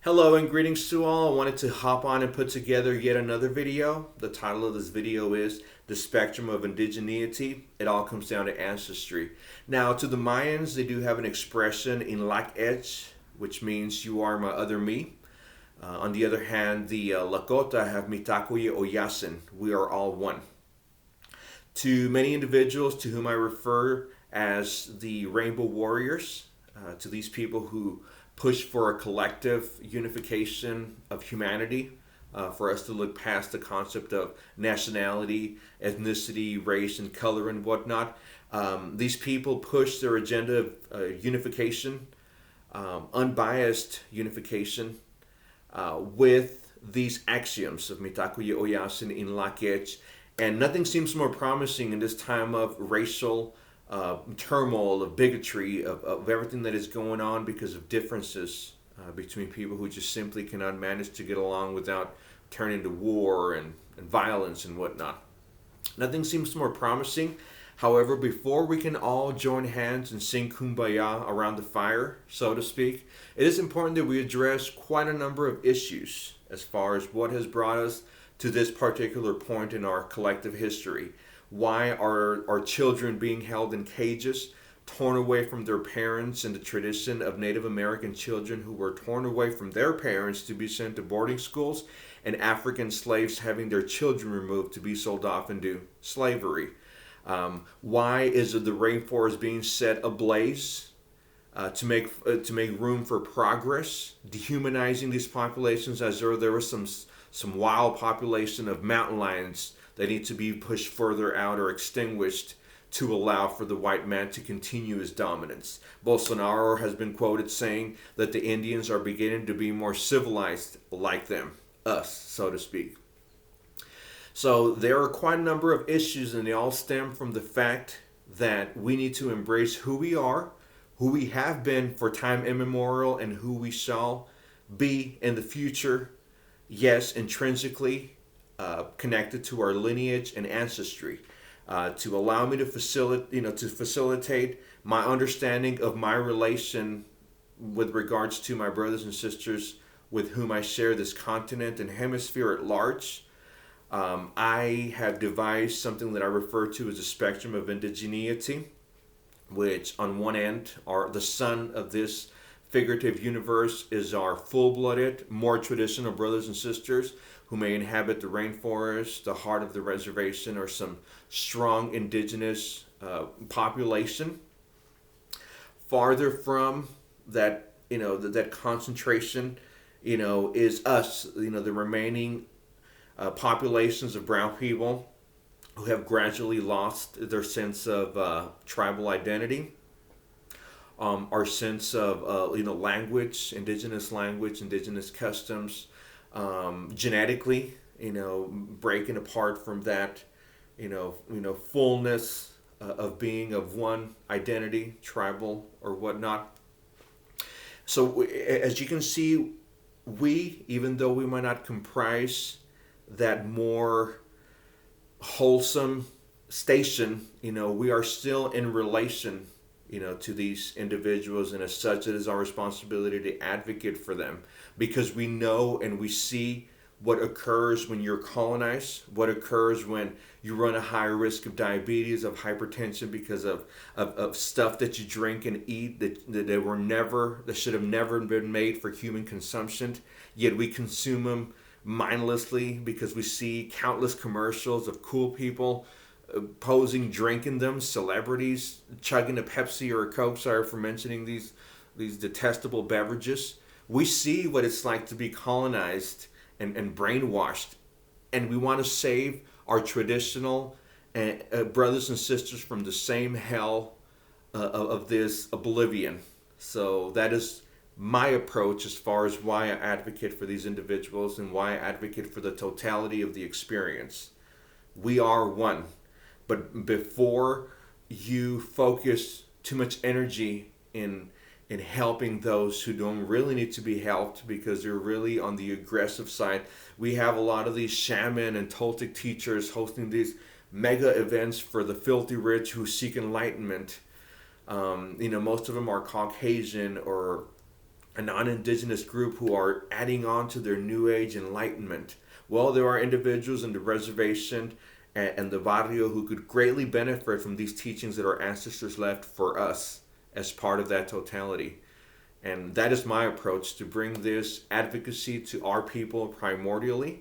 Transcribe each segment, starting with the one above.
Hello and greetings to all. I wanted to hop on and put together yet another video. The title of this video is The Spectrum of Indigeneity. It all comes down to ancestry. Now, to the Mayans, they do have an expression in Lak'ech, which means you are my other me. On the other hand, the Lakota have mitakuye oyasin, we are all one. To many individuals to whom I refer as the Rainbow Warriors, to these people who push for a collective unification of humanity, for us to look past the concept of nationality, ethnicity, race, and color and whatnot. These people push their agenda of unification, unbiased unification, with these axioms of Mitakuye Oyasin in Lak'ech. And nothing seems more promising in this time of racial turmoil, of bigotry, of everything that is going on because of differences between people who just simply cannot manage to get along without turning to war and violence and whatnot. Nothing seems more promising. However, before we can all join hands and sing kumbaya around the fire, so to speak, it is important that we address quite a number of issues as far as what has brought us to this particular point in our collective history. Why are our children being held in cages, torn away from their parents, in the tradition of Native American children who were torn away from their parents to be sent to boarding schools, and African slaves having their children removed to be sold off into slavery? Why is the rainforest being set ablaze to make room for progress, dehumanizing these populations as though there was some wild population of mountain lions that need to be pushed further out or extinguished to allow for the white man to continue his dominance? Bolsonaro has been quoted saying that the Indians are beginning to be more civilized like them, us, so to speak. So there are quite a number of issues, and they all stem from the fact that we need to embrace who we are, who we have been for time immemorial, and who we shall be in the future. Yes, intrinsically connected to our lineage and ancestry, to allow me to facilitate my understanding of my relation with regards to my brothers and sisters with whom I share this continent and hemisphere at large. I have devised something that I refer to as a spectrum of indigeneity, which on one end are the sun of this figurative universe is our full-blooded, more traditional brothers and sisters who may inhabit the rainforest, the heart of the reservation, or some strong indigenous population. Farther from that, that concentration, is us, the remaining populations of brown people who have gradually lost their sense of tribal identity, our sense of language, indigenous customs, genetically, breaking apart from that, fullness of being of one identity, tribal or whatnot. So as you can see, we, even though we might not comprise that more wholesome station, we are still in relation, to these individuals, and as such, it is our responsibility to advocate for them, because we know and we see what occurs when you're colonized, what occurs when you run a higher risk of diabetes, of hypertension, because of stuff that you drink and eat that should have never been made for human consumption, yet we consume them mindlessly because we see countless commercials of cool people posing, drinking them, celebrities chugging a Pepsi or a Coke. Sorry for mentioning these detestable beverages. We see what it's like to be colonized and brainwashed, and we want to save our traditional brothers and sisters from the same hell of this oblivion. So that is my approach as far as why I advocate for these individuals and why I advocate for the totality of the experience. We are one. But before you focus too much energy in helping those who don't really need to be helped because they're really on the aggressive side, we have a lot of these shaman and Toltec teachers hosting these mega events for the filthy rich who seek enlightenment. Most of them are Caucasian or a non-indigenous group who are adding on to their new age enlightenment. Well, there are individuals in the reservation and the barrio who could greatly benefit from these teachings that our ancestors left for us as part of that totality. And that is my approach, to bring this advocacy to our people primordially.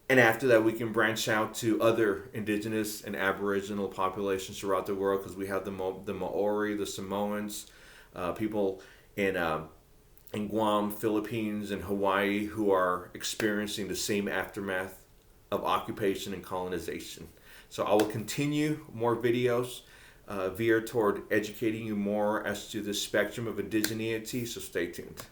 And after that, we can branch out to other indigenous and aboriginal populations throughout the world, because we have the Maori, the Samoans, people in Guam, Philippines, and Hawaii who are experiencing the same aftermath of occupation and colonization. So I will continue more videos veered toward educating you more as to the spectrum of indigeneity, so stay tuned.